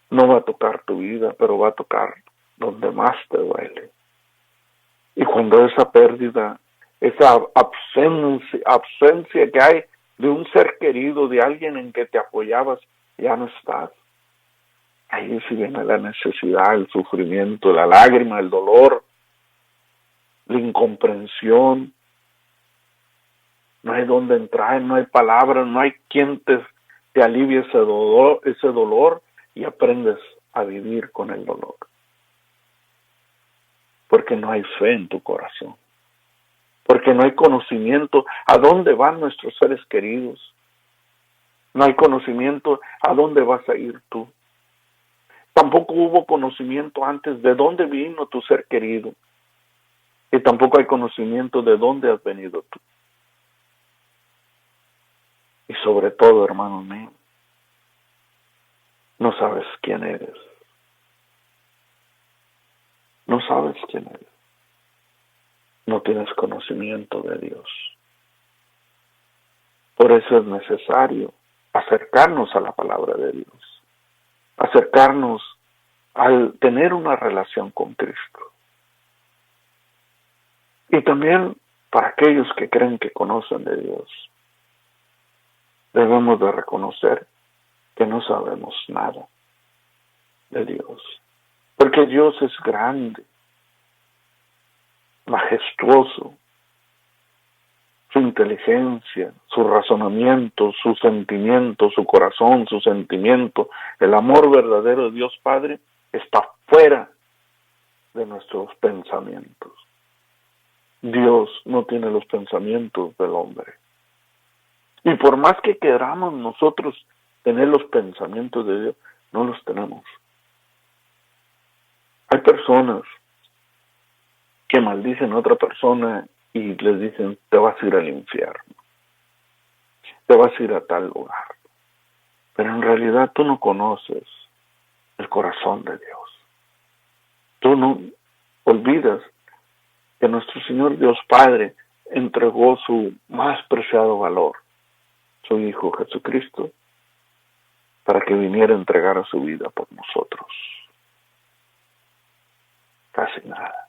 No va a tocar tu vida, pero va a tocar donde más te duele. Y cuando esa pérdida, esa ausencia que hay de un ser querido, de alguien en que te apoyabas, ya no estás. Ahí sí viene la necesidad, el sufrimiento, la lágrima, el dolor, la incomprensión. No hay dónde entrar, no hay palabras, no hay quien te alivie ese dolor y aprendes a vivir con el dolor. Porque no hay fe en tu corazón. Porque no hay conocimiento a dónde van nuestros seres queridos. No hay conocimiento a dónde vas a ir tú. Tampoco hubo conocimiento antes de dónde vino tu ser querido. Y tampoco hay conocimiento de dónde has venido tú. Y sobre todo, hermano mío, no sabes quién eres. No sabes quién eres. No tienes conocimiento de Dios. Por eso es necesario acercarnos a la palabra de Dios. Acercarnos al tener una relación con Cristo. Y también para aquellos que creen que conocen de Dios, debemos de reconocer que no sabemos nada de Dios. Porque Dios es grande, majestuoso, su inteligencia, su razonamiento, su sentimiento, su corazón, su sentimiento, el amor verdadero de Dios Padre está fuera de nuestros pensamientos. Dios no tiene los pensamientos del hombre. Y por más que queramos nosotros tener los pensamientos de Dios, no los tenemos. Hay personas que maldicen a otra persona y les dicen, te vas a ir al infierno, te vas a ir a tal lugar. Pero en realidad tú no conoces el corazón de Dios. Tú no olvidas que nuestro Señor Dios Padre entregó su más preciado valor, su Hijo Jesucristo, para que viniera a entregar su vida por nosotros. Casi nada.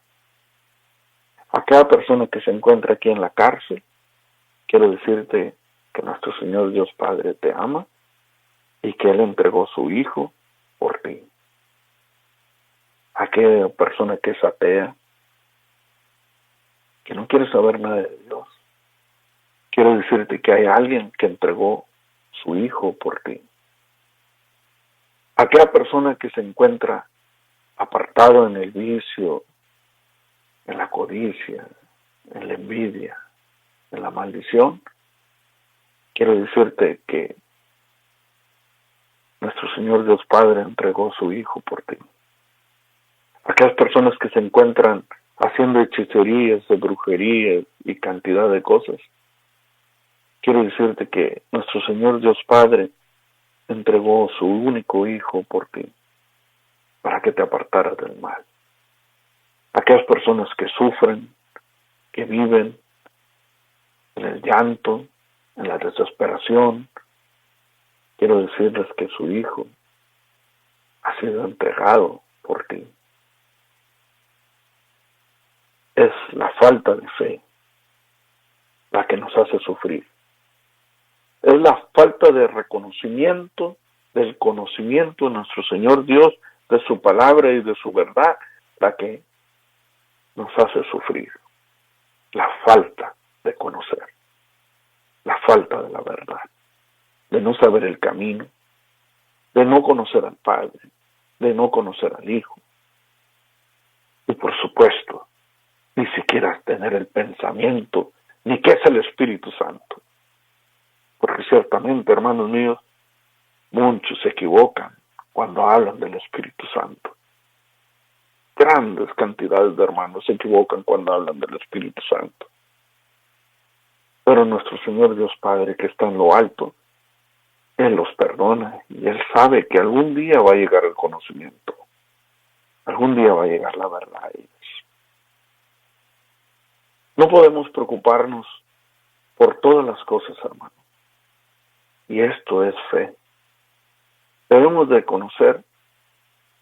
A cada persona que se encuentra aquí en la cárcel, quiero decirte que nuestro Señor Dios Padre te ama y que Él entregó su Hijo por ti. A aquella persona que es atea, que no quiere saber nada de Dios, quiero decirte que hay alguien que entregó su Hijo por ti. A aquella persona que se encuentra apartado en el vicio, en la codicia, en la envidia, en la maldición, quiero decirte que nuestro Señor Dios Padre entregó su Hijo por ti. Aquellas personas que se encuentran haciendo hechicerías, de brujerías y cantidad de cosas, quiero decirte que nuestro Señor Dios Padre entregó su único Hijo por ti, para que te apartaras del mal. Aquellas personas que sufren, que viven en el llanto, en la desesperación, quiero decirles que su Hijo ha sido entregado por ti. Es la falta de fe la que nos hace sufrir. Es la falta de reconocimiento, del conocimiento de nuestro Señor Dios, de su palabra y de su verdad, la que nos hace sufrir. La falta de conocer, la falta de la verdad, de no saber el camino, de no conocer al Padre, de no conocer al Hijo. Y por supuesto, ni siquiera tener el pensamiento, ni qué es el Espíritu Santo. Porque ciertamente, hermanos míos, muchos se equivocan cuando hablan del Espíritu Santo. Grandes cantidades de hermanos se equivocan cuando hablan del Espíritu Santo. Pero nuestro Señor Dios Padre, que está en lo alto, Él los perdona y Él sabe que algún día va a llegar el conocimiento. Algún día va a llegar la verdad a ellos. No podemos preocuparnos por todas las cosas, hermano. Y esto es fe. Debemos de conocer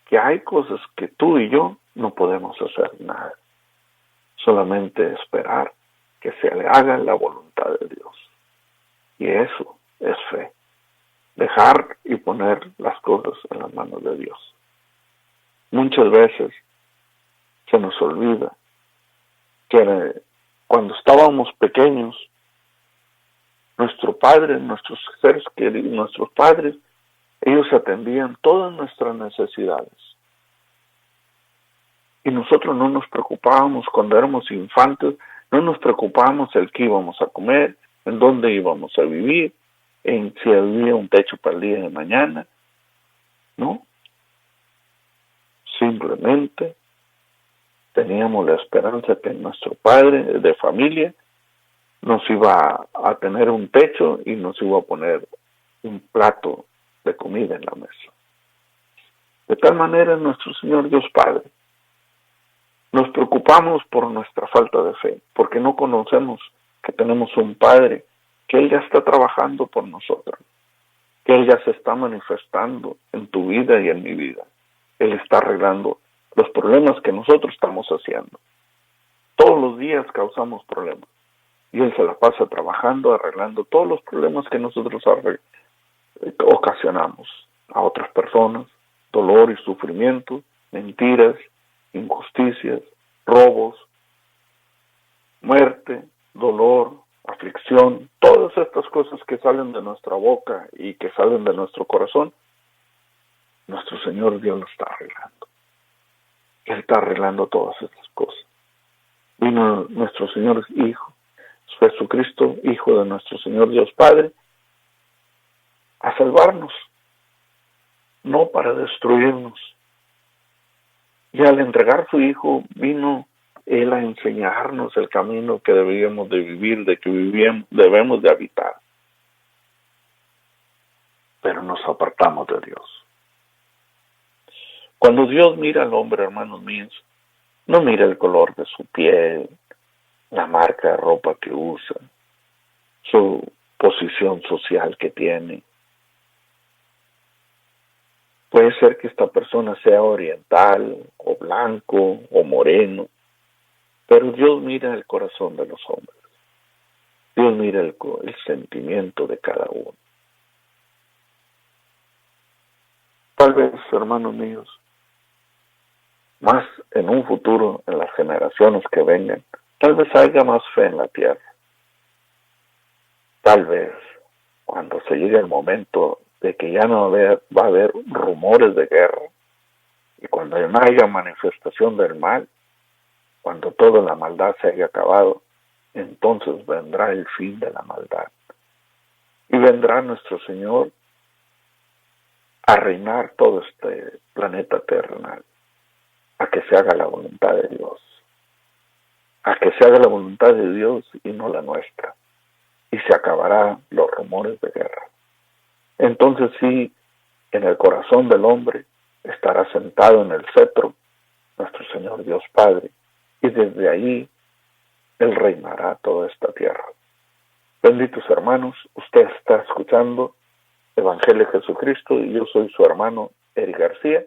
que hay cosas que tú y yo no podemos hacer nada. Solamente esperar que se le haga la voluntad de Dios. Y eso es fe. Dejar y poner las cosas en las manos de Dios. Muchas veces se nos olvida que cuando estábamos pequeños, nuestro padre, nuestros seres queridos, nuestros padres, ellos atendían todas nuestras necesidades. Y nosotros no nos preocupábamos cuando éramos infantes, no nos preocupábamos el qué íbamos a comer, en dónde íbamos a vivir, en si había un techo para el día de mañana. No. Simplemente teníamos la esperanza que nuestro padre de familia nos iba a tener un techo y nos iba a poner un plato de comida en la mesa. De tal manera nuestro Señor Dios Padre. Nos preocupamos por nuestra falta de fe, porque no conocemos que tenemos un Padre, que Él ya está trabajando por nosotros, que Él ya se está manifestando en tu vida y en mi vida. Él está arreglando los problemas que nosotros estamos haciendo. Todos los días causamos problemas. Y Él se la pasa trabajando, arreglando todos los problemas que nosotros ocasionamos a otras personas. Dolor y sufrimiento, mentiras, injusticias, robos, muerte, dolor, aflicción. Todas estas cosas que salen de nuestra boca y que salen de nuestro corazón, nuestro Señor Dios lo está arreglando. Él está arreglando todas estas cosas. Vino nuestro Señor Hijo, Jesucristo, Hijo de nuestro Señor Dios Padre, a salvarnos, no para destruirnos. Y al entregar su Hijo, vino Él a enseñarnos el camino que debíamos de vivir, de que debemos de habitar. Pero nos apartamos de Dios. Cuando Dios mira al hombre, hermanos míos, no mira el color de su piel, la marca de ropa que usa, su posición social que tiene. Puede ser que esta persona sea oriental, o blanco, o moreno, pero Dios mira el corazón de los hombres. Dios mira el sentimiento de cada uno. Tal vez, hermanos míos, más en un futuro, en las generaciones que vengan, tal vez haya más fe en la tierra. Tal vez, cuando se llegue el momento de que ya no va a haber rumores de guerra, y cuando no haya manifestación del mal, cuando toda la maldad se haya acabado, entonces vendrá el fin de la maldad. Y vendrá nuestro Señor a reinar todo este planeta terrenal, a que se haga la voluntad de Dios, a que se haga la voluntad de Dios y no la nuestra, y se acabarán los rumores de guerra. Entonces sí, en el corazón del hombre estará sentado en el cetro nuestro Señor Dios Padre, y desde ahí Él reinará toda esta tierra. Benditos hermanos, usted está escuchando Evangelio de Jesucristo y yo soy su hermano Eric García.